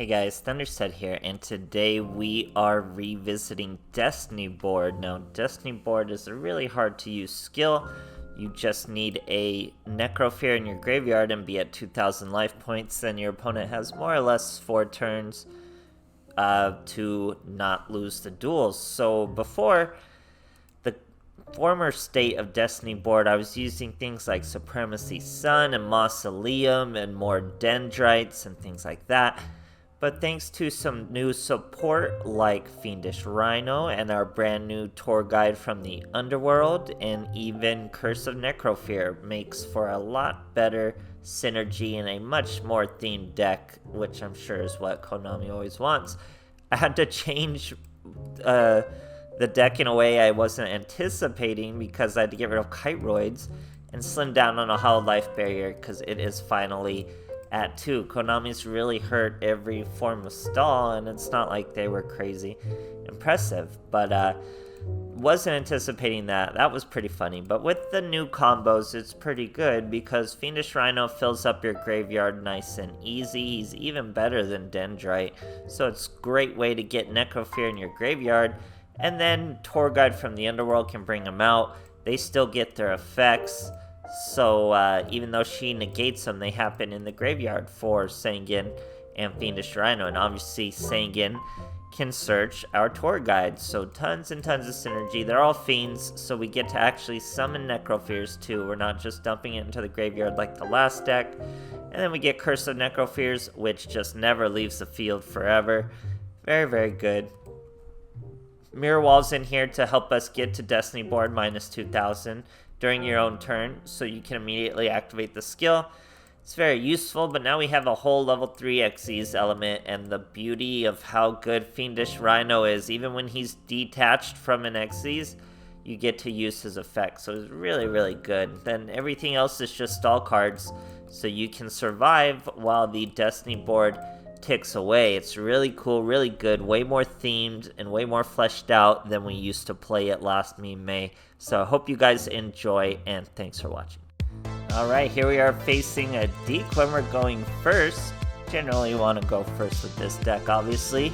Hey guys, THUNDERSTUD here, and today we are revisiting Destiny Board. Now, Destiny Board is a really hard to use skill. You just need a Necrofear in your graveyard and be at 2,000 life points, and your opponent has more or less 4 turns to not lose the duels. So before the former state of Destiny Board, I was using things like Supremacy Sun and Mausoleum and more Dendrites and things like that. But thanks to some new support like Fiendish Rhino and our brand new tour guide from the Underworld, and even Curse of Necrofear makes for a lot better synergy and a much more themed deck, which I'm sure is what Konami always wants. I had to change the deck in a way I wasn't anticipating because I had to get rid of Kiteroids and slim down on a Hollow Life Barrier because it is finally at 2. Konami's really hurt every form of stall, and it's not like they were crazy impressive, but wasn't anticipating that. That was pretty funny. But with the new combos, it's pretty good because Fiendish Rhino fills up your graveyard nice and easy. He's even better than Dendrite, so it's a great way to get Necrofear in your graveyard, and then Tour Guide from the Underworld can bring them out. They still get their effects. So even though she negates them, they happen in the graveyard for Sanguine and Fiendish Rhino. And obviously Sanguine can search our tour guide. So tons and tons of synergy. They're all fiends, so we get to actually summon Necrofears too. We're not just dumping it into the graveyard like the last deck. And then we get Curse of Necrofears, which just never leaves the field forever. Very, very good. Mirror Wall's in here to help us get to Destiny Board minus 2,000. During your own turn, so you can immediately activate the skill. It's very useful, but now we have a whole level 3 Xyz element, and the beauty of how good Fiendish Rhino is, even when he's detached from an Xyz, you get to use his effect, so it's really, really good. Then everything else is just stall cards, so you can survive while the Destiny board ticks away. It's really cool, really good, way more themed and way more fleshed out than we used to play it last May. So I hope you guys enjoy, and thanks for watching. Alright, here we are facing a Deke when we're going first. Generally want to go first with this deck, obviously.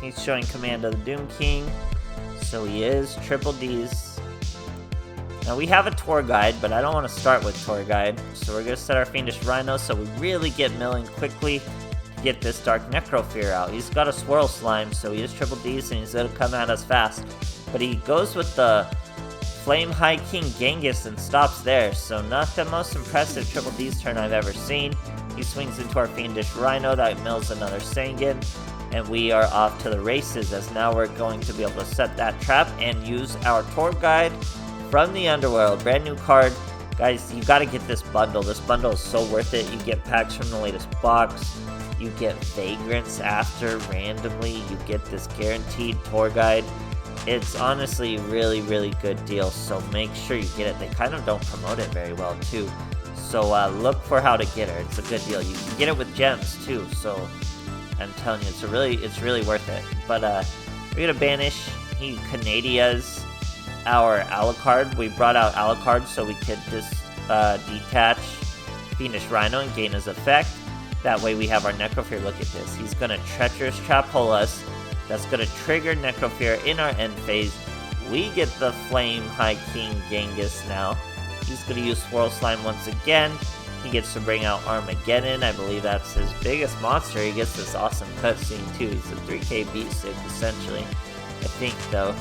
He's showing command of the Doom King, so he is triple Ds. Now we have a tour guide, but I don't want to start with tour guide, so we're going to set our Fiendish Rhino so we really get milling quickly. Get this Dark Necrofear out. He's got a Swirl Slime, so he is triple Ds and he's gonna come at us fast. But he goes with the Flame High King Genghis and stops there, so not the most impressive triple Ds turn I've ever seen. He swings into our Fiendish Rhino, that mills another Sanguine, and we are off to the races, as now we're going to be able to set that trap and use our tour guide from the Underworld. Brand new card. Guys, you gotta get this bundle. This bundle is so worth it. You get packs from the latest box. You get Vagrants after randomly. You get this guaranteed tour guide. It's honestly really, really good deal, so make sure you get it. They kind of don't promote it very well too, so look for how to get it. It's a good deal. You can get it with gems too, so I'm telling you, it's really worth it. But we're gonna banish. He Canadia's our Alucard. We brought out Alucard so we could just detach Fiendish Rhino and gain his effect. That way we have our Necrofear. Look at this. He's going to Treacherous Trap Hole us. That's going to trigger Necrofear in our end phase. We get the Flame High King Genghis now. He's going to use Swirl Slime once again. He gets to bring out Armageddon. I believe that's his biggest monster. He gets this awesome cutscene too. He's a 3k beast essentially. I think though.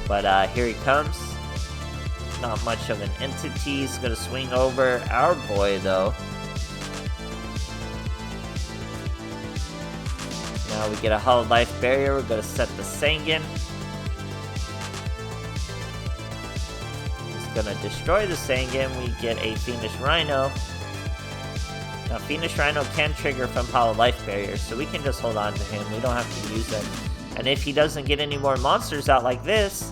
But here he comes. Not much of an entity. He's going to swing over our boy though. Now we get a Hollow Life Barrier. We're going to set the Sanguine. He's going to destroy the Sanguine. We get a Fiendish Rhino. Now Fiendish Rhino can trigger from Hollow Life Barrier, so we can just hold on to him. We don't have to use him. And if he doesn't get any more monsters out like this,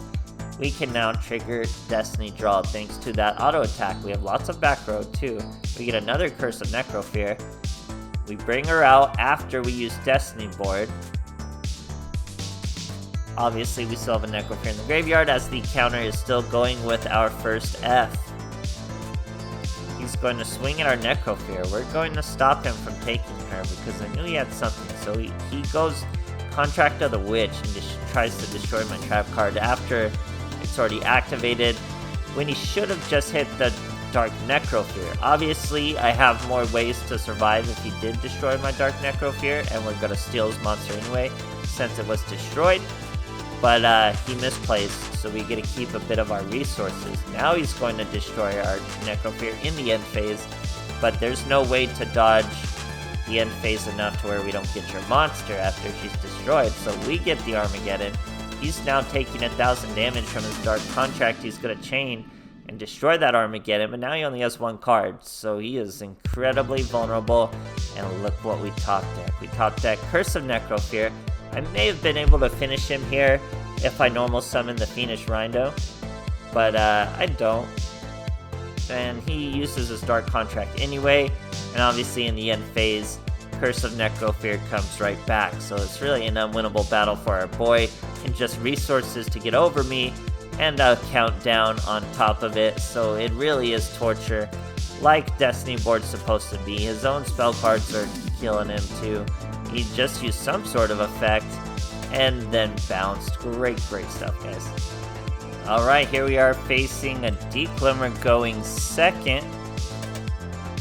we can now trigger Destiny Draw thanks to that auto attack. We have lots of back row too. We get another Curse of Necrofear. We bring her out after we use Destiny board. Obviously, we still have a Necrofear in the graveyard as the counter is still going with our first F. He's he's going to swing at our Necrofear. We're going to stop him from taking her because I knew he had something. So he goes Contract of the Witch and just tries to destroy my trap card after it's already activated, when he should have just hit the Dark Necrofear. Obviously, I have more ways to survive if he did destroy my Dark Necrofear, and we're gonna steal his monster anyway, since it was destroyed. But he misplaced, so we get to keep a bit of our resources. Now he's going to destroy our Necrofear in the end phase, but there's no way to dodge the end phase enough to where we don't get your monster after she's destroyed, so we get the Armageddon. He's now taking 1,000 damage from his Dark Contract. He's gonna chain and destroy that Armageddon, but now he only has one card, so he is incredibly vulnerable. And look what we top deck. We top deck Curse of Necrofear. I may have been able to finish him here if I normal summon the Fiendish Rhino, but I don't. And he uses his Dark Contract anyway, and obviously in the end phase, Curse of Necrofear comes right back, so it's really an unwinnable battle for our boy, and just resources to get over me, and a countdown on top of it, so it really is torture, like Destiny Board's supposed to be. His own spell cards are killing him too. He just used some sort of effect, and then bounced. Great stuff, guys. Alright, here we are facing a Deep Glimmer going second.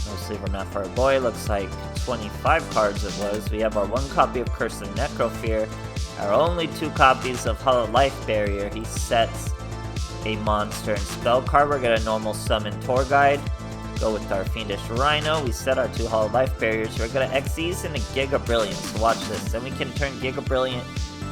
No Sleeper Map for our boy, looks like 25 cards it was. We have our 1 copy of Curse of Necrofear, our only 2 copies of Hollow Life Barrier. He sets a monster and spell card. We're gonna normal summon Tour Guide, go with our Fiendish Rhino. We set our 2 Hollow Life Barriers. We're gonna X these into Giga Brilliance. So watch this. Then we can turn Giga Brilliant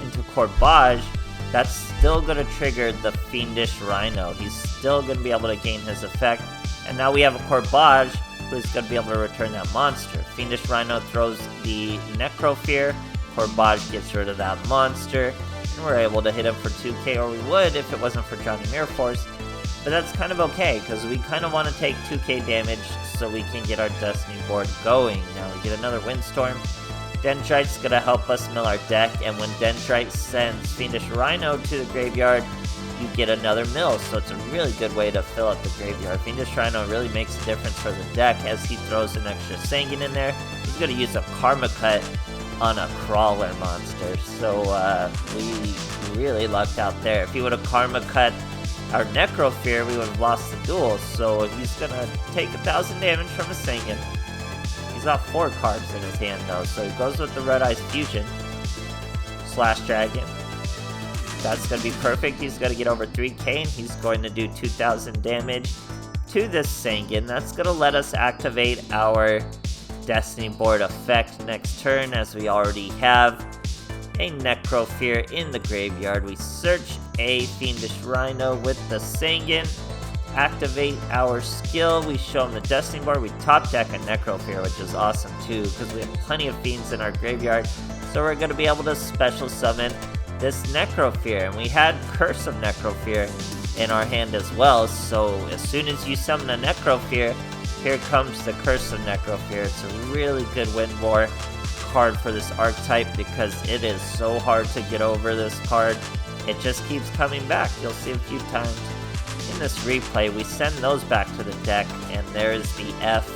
into Corbage. That's still gonna trigger the Fiendish Rhino. He's still gonna be able to gain his effect. And now we have a Corbage who's gonna be able to return that monster. Fiendish Rhino throws the Necrofear. Corbage gets rid of that monster. And we're able to hit him for 2k, or we would if it wasn't for Johnny Mirror Force. But that's kind of okay, because we kind of want to take 2k damage so we can get our Destiny board going. Now we get another Windstorm. Dendrite's going to help us mill our deck, and when Dendrite sends Fiendish Rhino to the graveyard, you get another mill, so it's a really good way to fill up the graveyard. Fiendish Rhino really makes a difference for the deck as he throws an extra Sanguine in there. He's going to use a Karma Cut on a Crawler monster, so we really lucked out there. If he would have Karma Cut our Necrofear, we would have lost the duel, so he's going to take 1,000 damage from a Sanguine. He's got 4 cards in his hand though, so he goes with the Red Eyes Fusion. Slash Dragon. That's going to be perfect. He's going to get over 3k, and he's going to do 2,000 damage to this Sanguine. That's going to let us activate our Destiny board effect next turn, as we already have a Necrofear in the graveyard. We search a Fiendish Rhino with the Sanguine. Activate our skill. We show him the Destiny board. We top deck a Necrofear, which is awesome too, because we have plenty of fiends in our graveyard. So we're going to be able to special summon this Necrofear. And we had Curse of Necrofear in our hand as well. So as soon as you summon a Necrofear, here comes the Curse of Necrofear. It's a really good win war card for this archetype because it is so hard to get over this card. It just keeps coming back. You'll see a few times in this replay. We send those back to the deck, and there's the F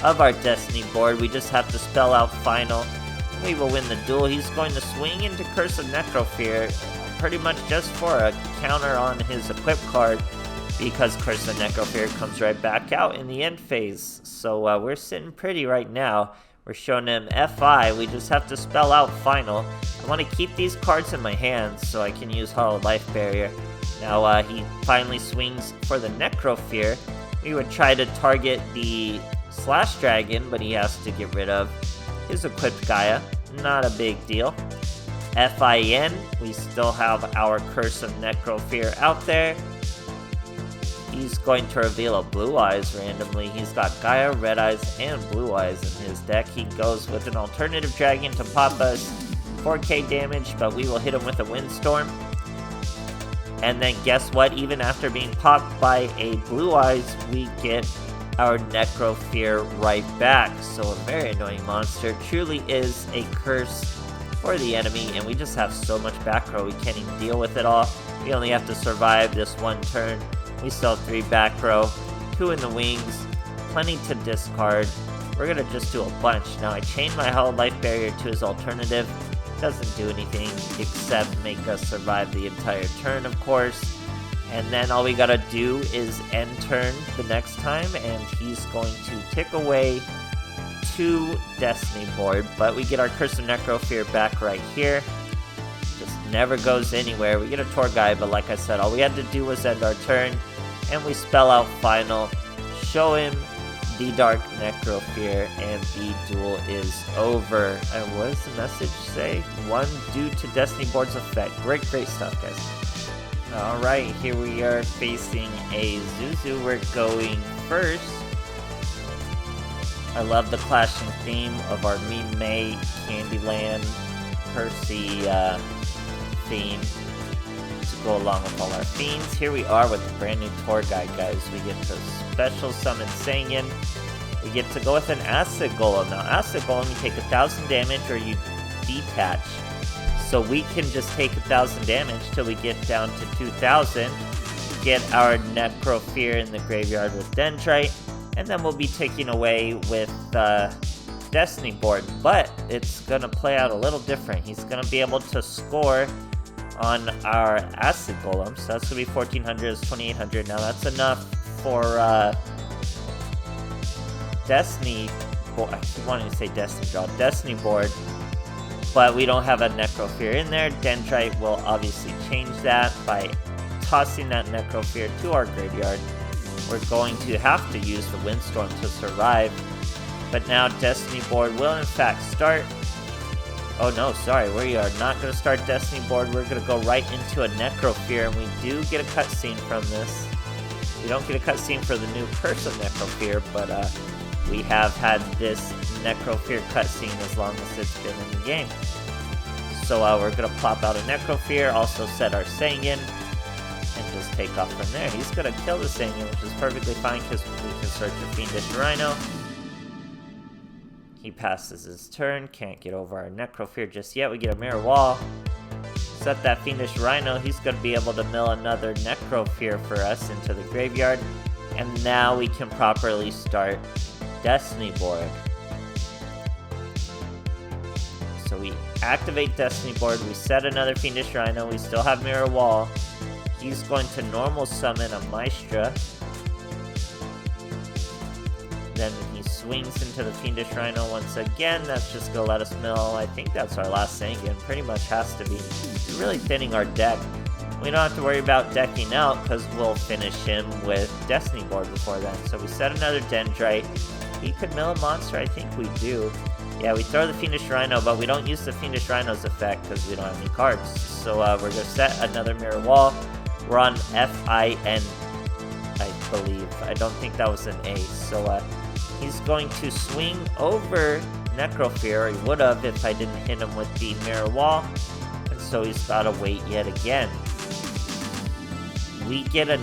of our Destiny board. We just have to spell out Final. We will win the duel. He's going to swing into Curse of Necrofear pretty much just for a counter on his equip card, because Curse of Necrofear comes right back out in the end phase. So we're sitting pretty right now. We're showing him FI. We just have to spell out Final. I want to keep these cards in my hands so I can use Hollow Life Barrier. Now he finally swings for the Necrofear. We would try to target the Slash Dragon, but he has to get rid of his equipped Gaia. Not a big deal. FIN, we still have our Curse of Necrofear out there. He's going to reveal a Blue Eyes randomly. He's got Gaia, Red Eyes, and Blue Eyes in his deck. He goes with an alternative dragon to pop us 4k damage, but we will hit him with a Windstorm. And then guess what? Even after being popped by a Blue Eyes, we get our Necrofear right back. So a very annoying monster. Truly is a curse for the enemy, and we just have so much back row. We can't even deal with it all. We only have to survive this one turn. We still have 3 back row, 2 in the wings, plenty to discard. We're gonna just do a bunch. Now I chained my Hollow Life Barrier to his alternative. Doesn't do anything except make us survive the entire turn, of course. And then all we gotta do is end turn the next time, and he's going to tick away 2 Destiny board. But we get our Curse of Necrofear back right here. Just never goes anywhere. We get a tour guide, but like I said, all we had to do was end our turn, and we spell out Final, show him the Dark Necrofear, and the duel is over. And what does the message say? 1 due to Destiny board's effect. Great stuff, guys. Alright, here we are facing a Zuzu. We're going first. I love the clashing theme of our Meme May, Candyland, Percy theme to go along with all our themes. Here we are with a brand new tour guide, guys. We get to special summon Sangan. We get to go with an Acid Golem. Now, Acid Golem, you take 1,000 damage or you detach. So we can just take 1,000 damage till we get down to 2,000. Get our Necrofear in the graveyard with Dendrite. And then we'll be taking away with Destiny board. But it's going to play out a little different. He's going to be able to score on our Acid Golem. So that's going to be 1,400, it's 2,800. Now that's enough for Destiny board. I keep wanting to say Destiny draw. Destiny board. But we don't have a Necrofear in there. Dendrite will obviously change that by tossing that Necrofear to our graveyard. We're going to have to use the Windstorm to survive. But now Destiny board will in fact start. Oh no, sorry, we are not going to start Destiny board. We're going to go right into a Necrofear, and we do get a cutscene from this. We don't get a cutscene for the new Curse of Necrofear, but we have had this Necrofear cutscene as long as it's been in the game. So we're going to plop out a Necrofear, also set our Sangan, and just take off from there. He's going to kill the Sangan, which is perfectly fine because we can search a Fiendish Rhino. He passes his turn, can't get over our Necrofear just yet. We get a Mirror Wall. Set that Fiendish Rhino, he's going to be able to mill another Necrofear for us into the graveyard. And now we can properly start Destiny board. So we activate Destiny board, we set another Fiendish Rhino, we still have Mirror Wall. He's going to normal summon a Maestra. Then he swings into the Fiendish Rhino once again. That's just going to let us mill. I think that's our last Sangan. Pretty much has to be. We're really thinning our deck. We don't have to worry about decking out because we'll finish him with Destiny board before then. So we set another Dendrite. He could mill a monster, I think we do. Yeah, we throw the Fiendish Rhino, but we don't use the Fiendish Rhino's effect because we don't have any cards. So we're going to set another Mirror Wall. We're on F-I-N, I believe. I don't think that was an A. So he's going to swing over Necrofear. He would have if I didn't hit him with the Mirror Wall. And so he's got to wait yet again. We get a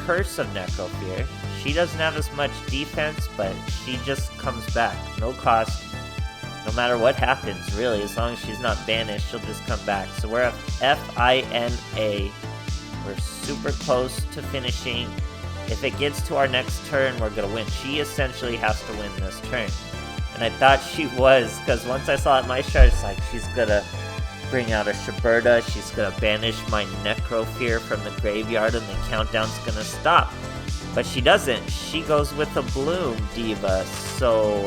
Curse of Necrofear. She doesn't have as much defense, but she just comes back. No cost. No matter what happens, really. As long as she's not banished, she'll just come back. So we're at F-I-N-A. We're super close to finishing. If it gets to our next turn, we're going to win. She essentially has to win this turn. And I thought she was, because once I saw it in my chart, it's like, she's going to bring out a Shiberta. She's going to banish my Necrofear from the graveyard, and the countdown's going to stop. But she doesn't. She goes with a Bloom Diva. So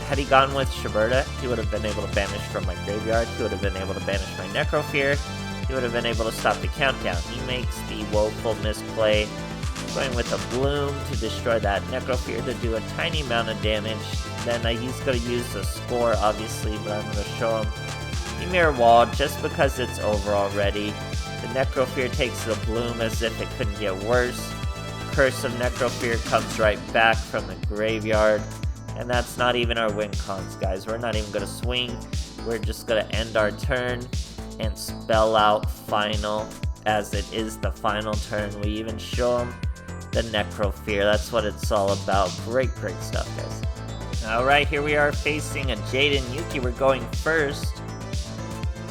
had he gone with Shiberta, he would have been able to banish from my graveyard. He would have been able to banish my Necrofear. He would have been able to stop the countdown. He makes the woeful misplay, going with a Bloom to destroy that Necrofear to do a tiny amount of damage. Then he's going to use a Score, obviously, but I'm going to show him the Mirror Wall just because it's over already. The Necrofear takes the Bloom as if it couldn't get worse. Curse of Necrofear comes right back from the graveyard. And that's not even our win cons, guys. We're not even going to swing. We're just going to end our turn and spell out Final, as it is the final turn. We even show him the Necrofear. That's what it's all about. Great stuff, guys. Alright, here we are facing a Jaden Yuki. We're going first.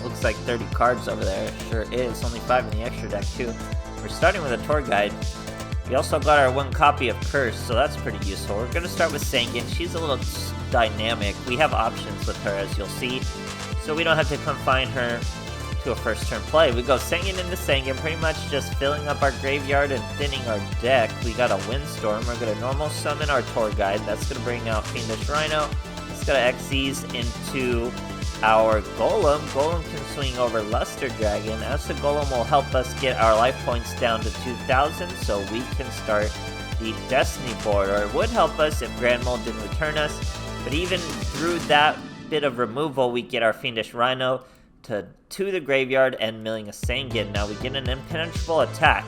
Looks like 30 cards over there. Sure is. Only 5 in the extra deck, too. We're starting with a tour guide. We also got our 1 copy of Curse, so that's pretty useful. We're going to start with Sangan. She's a little dynamic. We have options with her, as you'll see, so we don't have to confine her to a first turn play. We go Sangan into Sangan, pretty much just filling up our graveyard and thinning our deck. We got a Windstorm. We're going to normal summon our Tour Guide. That's going to bring out Fiendish Rhino. It's going to Xyz into our Golem. Golem can swing over Luster Dragon, as the Golem will help us get our life points down to 2,000, so we can start the Destiny board, or it would help us if Grand Mole didn't return us, but even through that bit of removal, we get our Fiendish Rhino to the graveyard and milling a Sangan. Now we get an impenetrable attack.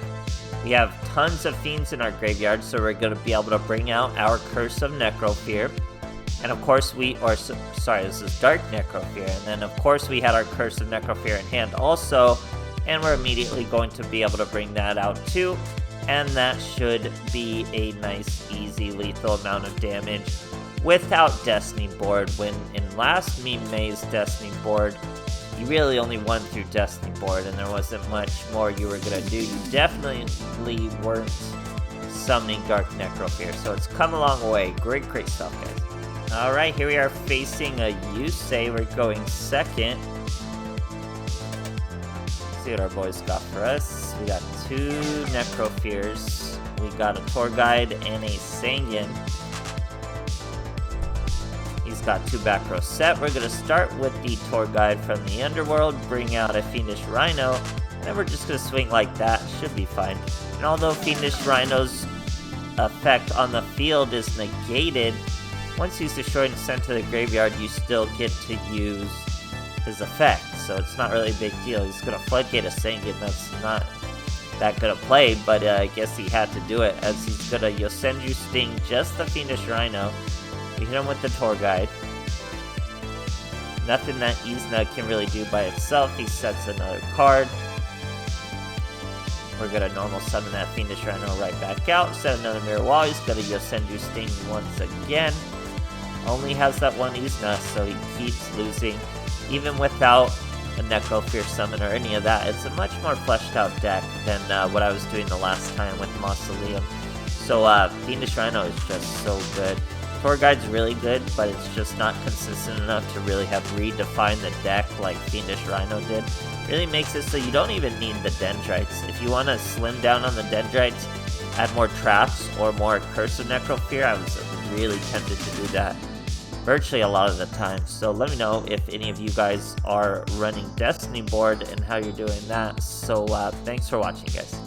We have tons of Fiends in our graveyard, so we're going to be able to bring out our Curse of Necrofear. And of course this is Dark Necrofear, and then of course we had our Curse of Necrofear in hand also, and we're immediately going to be able to bring that out too, and that should be a nice, easy, lethal amount of damage without Destiny board, when in last Meme Maze Destiny board, you really only won through Destiny board, and there wasn't much more you were going to do. You definitely weren't summoning Dark Necrofear, so it's come a long way. Great stuff, guys. Alright, here we are facing a Yusei. We're going second. See what our boys got for us. We got 2 Necrofears. We got a Tour Guide and a Sangan. He's got 2 back row set. We're going to start with the Tour Guide from the Underworld, bring out a Fiendish Rhino, and then we're just going to swing like that. Should be fine. And although Fiendish Rhino's effect on the field is negated, once he's destroyed and sent to the graveyard, you still get to use his effect, so it's not really a big deal. He's going to Floodgate a Sangan. That's not that good a play, but I guess he had to do it, as he's going to Yosenju Sting just the Fiendish Rhino. We hit him with the Tour Guide. Nothing that Izna can really do by itself. He sets another card. We're going to normal summon that Fiendish Rhino right back out. Set another Mirror Wall. He's going to Yosenju Sting once again. Only has that one Izna, so he keeps losing. Even without a Necrofear summon or any of that, it's a much more fleshed out deck than what I was doing the last time with Mausoleum. So Fiendish Rhino is just so good. Tour Guide's really good, but it's just not consistent enough to really have redefined the deck like Fiendish Rhino did. Really makes it so you don't even need the Dendrites. If you want to slim down on the Dendrites, add more traps or more Curse of Necrofear, I was really tempted to do that virtually a lot of the time. So let me know if any of you guys are running Destiny board and how you're doing that. So thanks for watching, guys.